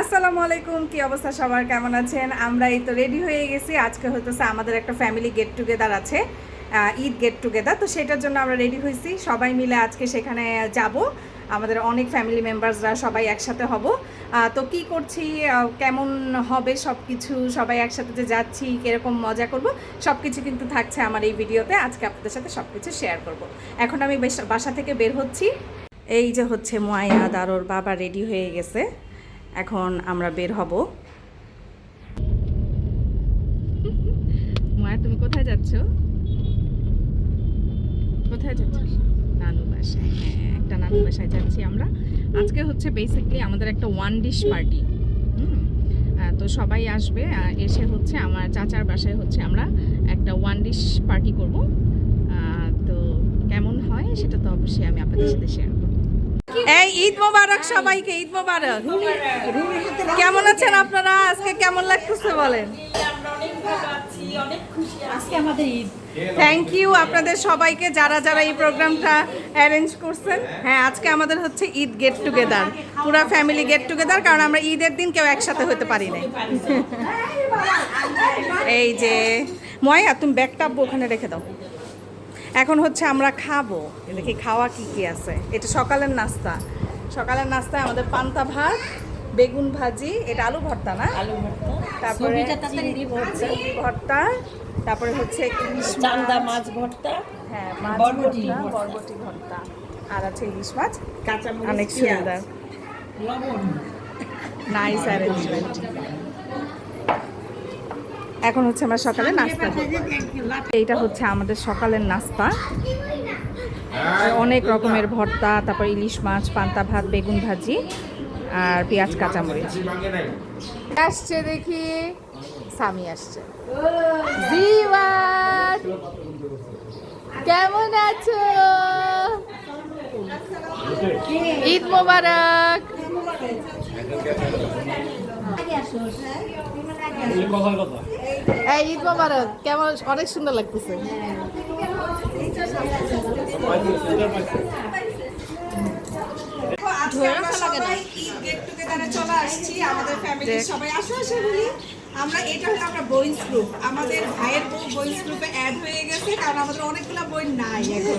আসসালামু আলাইকুম, কি অবস্থা সবার, কেমন আছেন? আমরা এই তো রেডি হয়ে গেছি। আজকে হইতেছে আমাদের একটা ফ্যামিলি গেট টুগেদার আছে, ঈদ গেট টুগেদার। তো সেটার জন্য আমরা রেডি হয়েছি, সবাই মিলে আজকে সেখানে যাব। আমাদের অনেক ফ্যামিলি মেম্বার্সরা সবাই একসাথে হব। তো কি করছি, কেমন হবে সব কিছু, সবাই একসাথে যে যাচ্ছি, কীরকম মজা করব, সব কিছু কিন্তু থাকছে আমার এই ভিডিওতে। আজকে আপনাদের সাথে সব কিছু শেয়ার করব। এখন আমি বাসা থেকে বের হচ্ছি। এই যে হচ্ছে মুয়াইয়াদ আর ওর বাবা রেডি হয়ে গেছে, এখন আমরা বের হব। মায়া, তুমি কোথায় যাচ্ছ? কোথায় যাচ্ছ? নানু বাসায়। হ্যাঁ, একটা নানু বাসায় যাচ্ছি আমরা। আজকে হচ্ছে বেসিক্যালি আমাদের একটা ওয়ান ডিশ পার্টি। তো সবাই আসবে, এসে হচ্ছে আমার চাচার বাসায় হচ্ছে আমরা একটা ওয়ান ডিশ পার্টি করব। তো কেমন হয় সেটা তো অবশ্যই আমি আপনাদের সাথে শেয়ার করব। এই ঈদ মোবারক সবাইকে, ঈদ মোবারক। কেমন আছেন আপনারা? আজকে কেমন লাগতেছে বলেন? থ্যাংক ইউ আপনাদের সবাইকে, যারা যারা এই প্রোগ্রামটা অ্যারেঞ্জ করছেন। হ্যাঁ, আজকে আমাদের হচ্ছে ঈদ গেট টুগেদার, পুরা ফ্যামিলি গেট টুগেদার, কারণ আমরা ঈদের দিন কেউ একসাথে হতে পারি না। এই যে ময়া, তুমি ব্যাগটা ওখানে রেখে দাও। এখন হচ্ছে আমরা খাবো, দেখি খাওয়া কি কি আছে। এটা সকালের নাস্তা। সকালের নাস্তায় আমাদের পান্তা ভাত, বেগুন ভাজি, এটা আলু ভর্তা না? আলু ভর্তা, তারপরে চিংড়ি ভর্তা, তারপরে হচ্ছে ইলিশ চান্দা মাছ ভর্তা, হ্যাঁ, মাছ বরবটি ভর্তা, ভর্তা। বরবটি ভর্তা, আর আছে ইলিশ মাছ। কাঁচামরিচ, অনেক পেঁয়াজ, সুন্দর, লবণ। Nice arrangement. এখন হচ্ছে আমরা সকালে নাস্তা করব। এইটা হচ্ছে আমাদের সকালের নাস্তা। অনেক রকমের ভর্তা, তারপর ইলিশ মাছ, পান্তা ভাত, বেগুন ভাজি আর পেঁয়াজ কাঁচামরিচ। আসছে দেখি, স্বামী আসছে। জিওয়ান, কেমন আছো? ঈদ মোবারক। এই ঈদ মোবারক, কেমন? অনেক সুন্দর লাগতেছে। আমরা এটা হলো আমরা বয়েজ গ্রুপ, আমাদের ভাইয়ের বউ বয়েজ গ্রুপে অ্যাড হয়ে গেছে, কারণ আমাদের অনেকগুলো বই নাই এখন,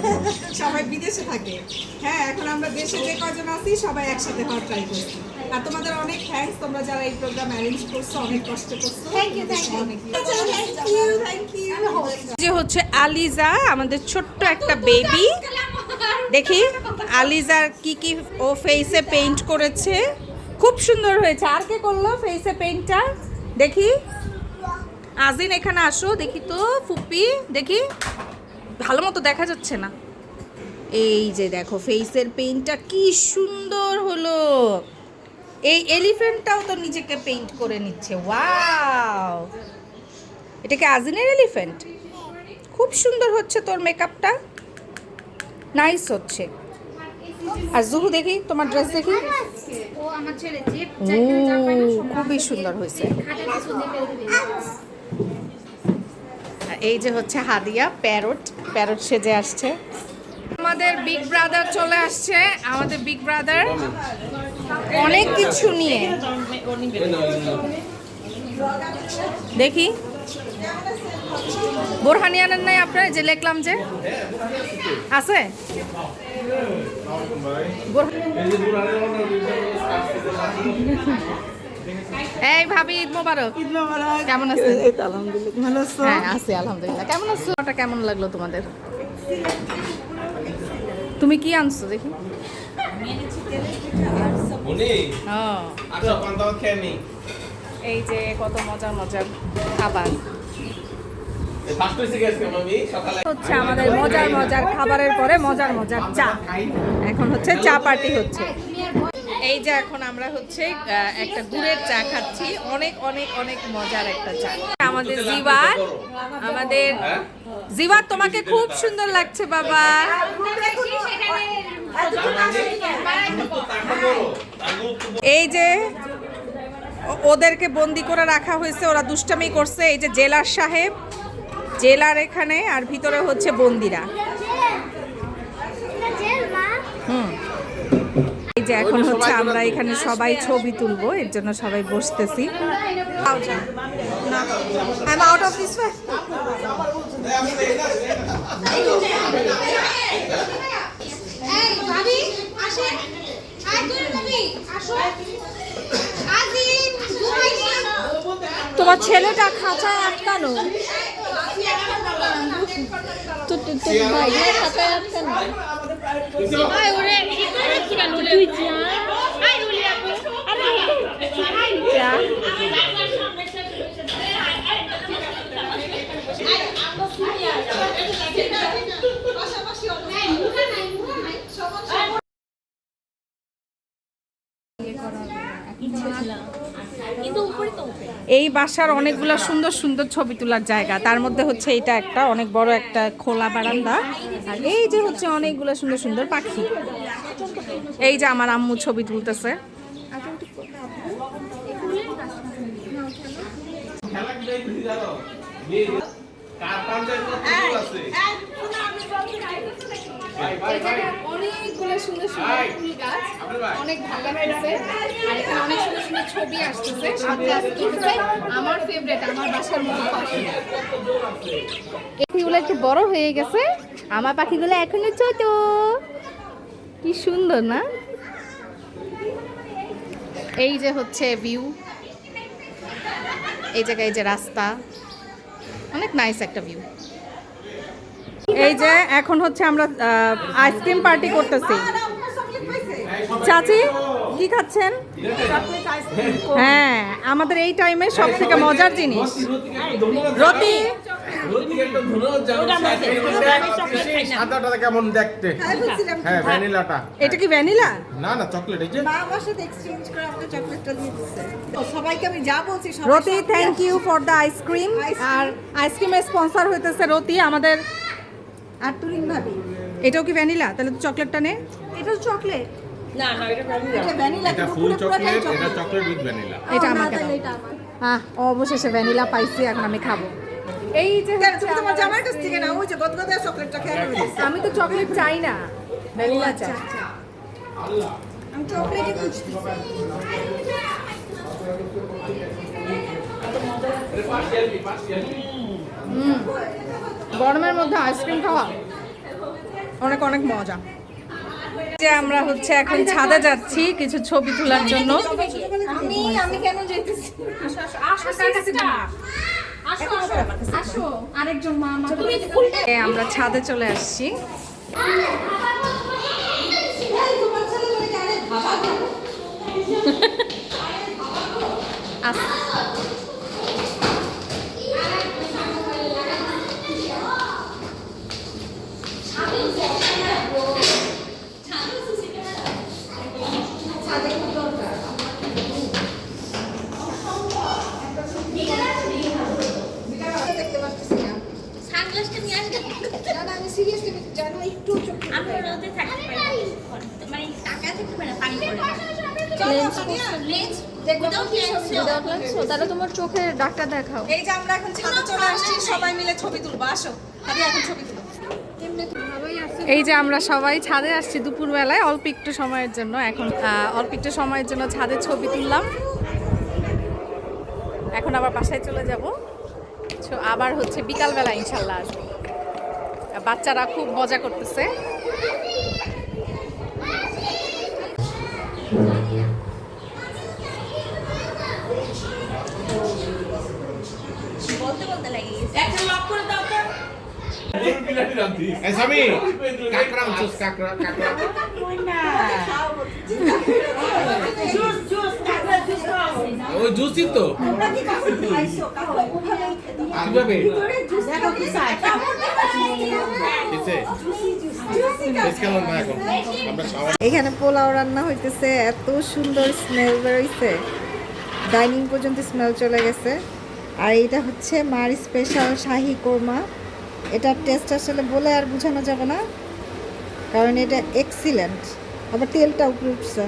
সবাই বিদেশে থাকে। হ্যাঁ, এখন আমরা দেশে যে কজন আছি সবাই একসাথে হওয়ার ট্রাই করছি। আর তোমাদের অনেক থ্যাঙ্কস, তোমরা যারা এই প্রোগ্রাম অ্যারেঞ্জ করছো, অনেক কষ্ট করছো। Thank you, thank you. যে হচ্ছে আলিজা, আমাদের ছোট্ট একটা বেবি। দেখি আলিজার কি কি ও ফেসে পেইন্ট করেছে, খুব সুন্দর হয়েছে। আর কে করলো ফেসে পেইন্টটা? দেখি আজিন, এখানে আসো দেখি তো। ফুপি, দেখি, ভালো মতো দেখা যাচ্ছে না। এই যে দেখো ফেসের পেইন্টটা কি সুন্দর হলো। এই এলিফ্যান্টটাও তো নিজেকে পেইন্ট করে নিচ্ছে। ওয়াও, এটা কি আজিনের এলিফ্যান্ট? খুব সুন্দর হচ্ছে তোর মেকআপটা, নাইস হচ্ছে। আর জুহু, দেখি তোমার ড্রেস, দেখি। খুবই সুন্দর হয়েছে। এই যে হচ্ছে হাদিয়া, প্যারট প্যারট সেজে আসছে। আমাদের বিগ ব্রাদার চলে আসছে। আমাদের বিগ ব্রাদার অনেক কিছু নিয়ে, দেখি বোরহানিয়ানের নাই আপনার যে লিখলাম যে আছে। এই ভাবি, ঈদ মোবারক। ঈদ মোবারক। কেমন আছেন? এই তো আলহামদুলিল্লাহ, ভালো আছো? হ্যাঁ, আছি আলহামদুলিল্লাহ। কেমন আছো? ওটা কেমন লাগলো তোমাদের? তুমি কি আনছো দেখি? এই যে কত মজার মজার খাবার হচ্ছে আমাদের। মজার মজার খাবারের পরে মজার মজার চা। এখন হচ্ছে চা পার্টি হচ্ছে। এই যে এখন আমরা হচ্ছে একটা গুড়ের চা খাচ্ছি, অনেক অনেক অনেক মজার একটা চা। আমাদের জিওয়ান, আমাদের জিওয়ান, তোমাকে খুব সুন্দর লাগছে বাবা। এই যে ওদেরকে বন্দি করে রাখা হয়েছে, ওরা দুষ্টামি করছে। এই যে জেলার সাহেব, জেলার এখানে, আর ভিতরে হচ্ছে বন্দিরা। এই যে এখন হচ্ছে আমরা এখানে সবাই ছবি তুলবো, এর জন্য সবাই বসতেছি। I'm out of this way. এই ভাবি আসে হাই করে ভাবি আসো আজিন ঘুমাইনি তোমার ছেলেটা খাঁচায় আটকানো, তো ভাইয়ের খাঁচায় আটকানো। আয় ওরে ই করে রাখি না নুলে তুই যা আয় ওরে আপু আরে হাই যা। এই বাসার অনেকগুলো সুন্দর সুন্দর ছবি তোলার জায়গা, তার মধ্যে হচ্ছে এটা একটা অনেক বড় একটা খোলা বারান্দা, আর এই যে হচ্ছে অনেকগুলো সুন্দর সুন্দর পাখি। এই যে আমার আম্মু ছবি তুলতেছে। অনেকগুলো সুন্দর সুন্দর ফুল গাছ, অনেক ভালো লাগতেছে। আর এখানে অনেক সুন্দর সুন্দর ছবি আসতেছে, সাথে আসতেছে আমার ফেভারিট আমার বাসার মতো পাখি। পাখিগুলো একটু বড় হয়ে গেছে, আমার পাখিগুলো এখনো ছোট। কি সুন্দর না? এই যে হচ্ছে ভিউ, এই জায়গায় যে রাস্তা, অনেক নাইস একটা ভিউ। এই যে এখন হচ্ছে আমরা আইসক্রিম পার্টি করতেছি। চাচি কি খাচ্ছেন? হ্যাঁ, আমাদের এই টাইমে সব থেকে মজার জিনিস রতি। সাদাটা কেমন দেখতে? হ্যাঁ, ভ্যানিলাটা। এটা কি ভ্যানিলা? না না, চকলেট। এই যে মা আমার সাথে এক্সচেঞ্জ করে আমাকে চকলেটটা দিয়ে দিচ্ছে। সবাইকে আমি যা বলছি সবাই রতি, thank you for the ice cream. আর আইসক্রিমের স্পন্সর হইতেছে রতি আমাদের। আর তুরিন ভাবি, এটাও কি ভ্যানিলা? তাহলে তো চকলেটটা নে। এটা চকলেট, না না এটা ভ্যানিলা। এটা ভ্যানিলা, এটা ফুল চকলেট, এটা চকলেট উইথ ভ্যানিলা। এটা আমাকে দাও। হ্যাঁ, অবশেষে ভ্যানিলা পাইছি, এখন আমি খাবো। এই যে তুমি তোমার জামাই কাছ থেকে না ওই যে গদগদা চকলেটটা খেয়ে ফেলেছি। আমি তো চকলেট চাই না, ভ্যানিলা চাই। আমি চকলেটই খুঁজছি। গরমের মধ্যে আইসক্রিম খাওয়া অনেক অনেক মজা। যে আমরা হচ্ছে এখন ছাদে যাচ্ছি কিছু ছবি তোলার জন্য। আমি কেন যেতেছি? আসো আসো আসো আসো আসো আরেকজন মা আমাকে তুমি ফুলটা আমরা ছাদে চলে আসছি। দেখতে পাচ্ছি না। সানগ্লাসটা নিয়ে আসবে না না, আমি সিরিয়াসলি জানো একটু চোখ আমরা রোদে থাকতে পারি মানে টাকা থাকতে পারে না পানি পড়ে লেন্স উইদাউট লেন্স তাহলে তোমার চোখের ডাক্তার দেখাও। এই যে আমরা এখন ছাদে চলে আসছি, সবাই মিলে ছবি তুলবো। আসো ভাবি, এখন ছবি তুলো। এই যে আমরা সবাই ছাদে আসছি দুপুরবেলায় অল্প একটু সময়ের জন্য। এখন অল্প একটু সময়ের জন্য ছাদে ছবি তুললাম, এখন আবার বাসায় চলে যাব। আবার হচ্ছে বিকালবেলা ইনশাল্লাহ আসবো। বাচ্চারা খুব মজা করতেছে। বলতে বলতে লাগে একটা লক করে দাও তো। এই সামি, কাকড়া মাছ, কাকড়া। জুস জুস কাকড়া জুস খাও। ওই জুসই তো। কিভাবে? দেখো কি চাই। কিসে? টেস্ট কেমন ভাই এখন? আমরা খাওয়া এখানে পোলাও রান্না হইতেছে, এত সুন্দর স্মেল বেরোইছে, ডাইনিং পর্যন্ত স্মেল চলে গেছে। আর এটা হচ্ছে মার স্পেশাল শাহি কোরমা। এটার টেস্ট আসলে বলে আর বোঝানো যাবে না, কারণ এটা এক্সিলেন্ট। আবার তেলটা উপরে উঠছে,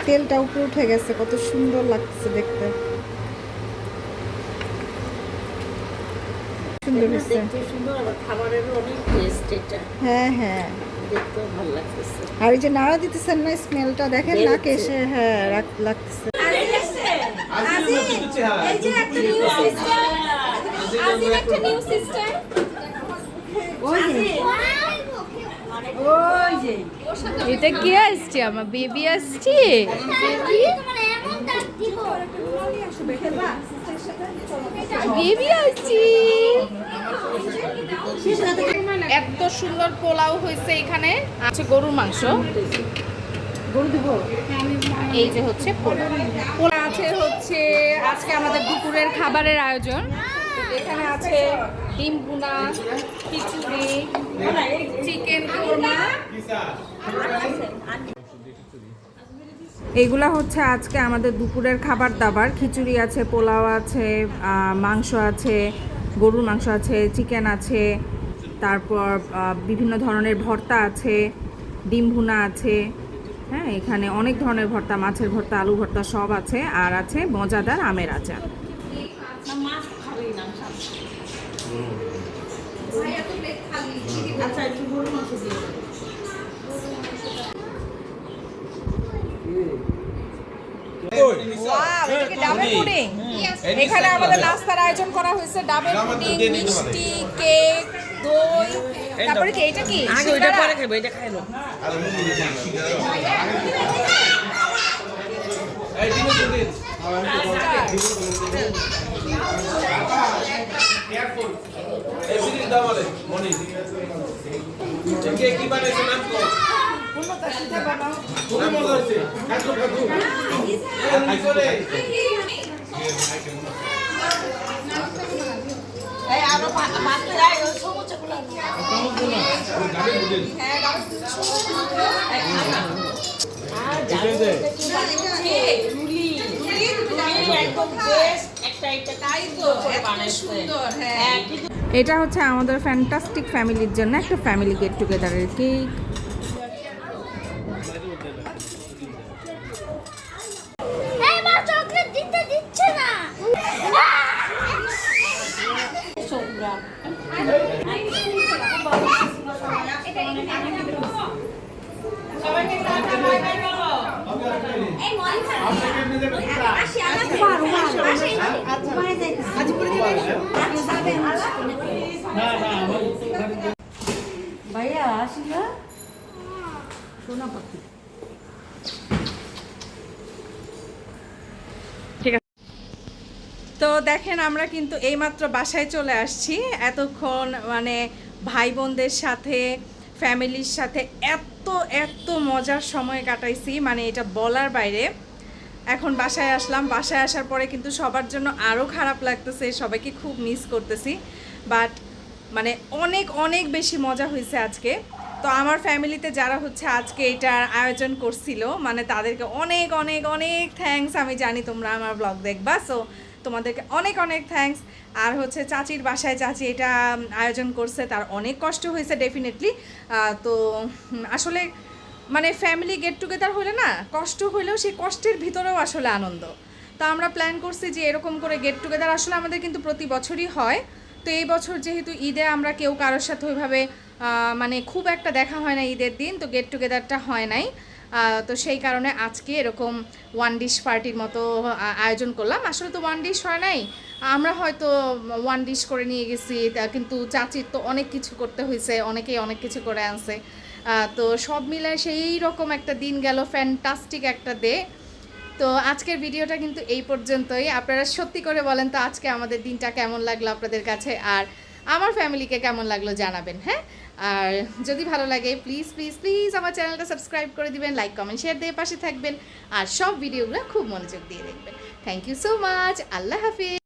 তেলটা উপরে উঠে গেছে, কত সুন্দর লাগছে দেখতে। সুন্দর হচ্ছে। দেখতে সুন্দর, আবার খাবারেরও অনেক টেস্ট এটা। হ্যাঁ হ্যাঁ, দেখতেও ভালো লাগতেছে। আর এই যে নাড়া দিতেছেন না, স্মেলটা দেখেন নাকে এসে, হ্যাঁ লাগতেছে। এই যে একটা নিউ সিস্টেম, আজির একটা নিউ সিস্টেম। ওই যে এটা কি আসছে? আমার বেবি আসছে। বেবি আসছে। এত সুন্দর পোলাও হয়েছে এখানে। আছে গরুর মাংস, এই যে হচ্ছে পোলাও। পোলাও আছে হচ্ছে আজকে আমাদের দুপুরের খাবারের আয়োজন। এখানে আছে ডিম ভুনা, খিচুড়ি, চিকেন কোরমা। এইগুলা হচ্ছে আজকে আমাদের দুপুরের খাবার দাবার। খিচুড়ি আছে, পোলাও আছে, মাংস আছে, গরুর মাংস আছে, চিকেন আছে, তারপর বিভিন্ন ধরনের ভর্তা আছে, ডিম ভুনা আছে, হ্যাঁ এখানে অনেক ধরনের ভর্তা, মাছের ভর্তা, আলু ভর্তা সব আছে, আর আছে মজাদার আমের আচার। মাছ খাবেই না। আচ্ছা একটু গরুর মাংস দিয়ে দেবো। ওয়াও, এটা কি ডাবের পুডিং? এখানে আমাদের নাস্তার আয়োজন করা হয়েছে, ডাবের পুডিং, মিষ্টি, কেক, দই, তারপরে কি এটা কি? আগে ওইটা পরে খাবো, এটা খাই লো। এই আরো বাকি রাই ওই সমুচগুলো। এটা হচ্ছে আমাদের ফ্যান্টাস্টিক ফ্যামিলির জন্য একটা ফ্যামিলি গেট টুগেদারের কেক। চকলেট দিতে দিচ্ছে না। ভাইয়া আসি না সোনা পাখি। তো দেখেন আমরা কিন্তু এইমাত্র বাসায় চলে আসছি। এতক্ষণ মানে ভাই বোনদের সাথে, ফ্যামিলির সাথে এত এত মজার সময় কাটাইছি, মানে এটা বলার বাইরে। এখন বাসায় আসলাম, বাসায় আসার পরে কিন্তু সবার জন্য আরও খারাপ লাগতেছে, সবাইকে খুব মিস করতেছি। বাট মানে অনেক অনেক বেশি মজা হয়েছে আজকে। তো আমার ফ্যামিলিতে যারা হচ্ছে আজকে এটার আয়োজন করছিল, মানে তাদেরকে অনেক অনেক অনেক থ্যাঙ্কস। আমি জানি তোমরা আমার ব্লগ দেখবা, সো তোমাদেরকে অনেক অনেক থ্যাঙ্কস। আর হচ্ছে চাচির বাসায় চাচি এটা আয়োজন করছে, তার অনেক কষ্ট হয়েছে ডেফিনেটলি। তো আসলে মানে ফ্যামিলি গেট টুগেদার হলে না, কষ্ট হলেও সেই কষ্টের ভিতরেও আসলে আনন্দ। তো আমরা প্ল্যান করছি যে এরকম করে গেট টুগেদার আসলে আমাদের কিন্তু প্রতি বছরই হয়। তো এই বছর যেহেতু ঈদে আমরা কেউ কারোর সাথে ওইভাবে মানে খুব একটা দেখা হয় না ঈদের দিন, তো গেট টুগেদারটা হয় নাই। তো সেই কারণে আজকে এরকম ওয়ান ডিশ পার্টির মতো আয়োজন করলাম। আসলে তো ওয়ান ডিশ হয় নাই, আমরা হয়তো ওয়ান ডিশ করে নিয়ে গেছি, কিন্তু চাচির তো অনেক কিছু করতে হয়েছে, অনেকেই অনেক কিছু করে আনছে। তো সব মিলে সেই রকম একটা দিন গেল, ফ্যান্টাস্টিক একটা ডে। তো আজকের ভিডিওটা কিন্তু এই পর্যন্তই। আপনারা সত্যি করে বলেন তো আজকে আমাদের দিনটা কেমন লাগলো আপনাদের কাছে, আর আমার ফ্যামিলিকে কেমন লাগলো জানাবেন, হ্যাঁ। আর যদি ভালো লাগে প্লিজ প্লিজ প্লিজ আমার চ্যানেলটা সাবস্ক্রাইব করে দিবেন, লাইক কমেন্ট শেয়ার দিয়ে পাশে থাকবেন, আর সব ভিডিওগুলো খুব মনোযোগ দিয়ে দেখবেন। Thank you so much. আল্লাহ হাফিজ।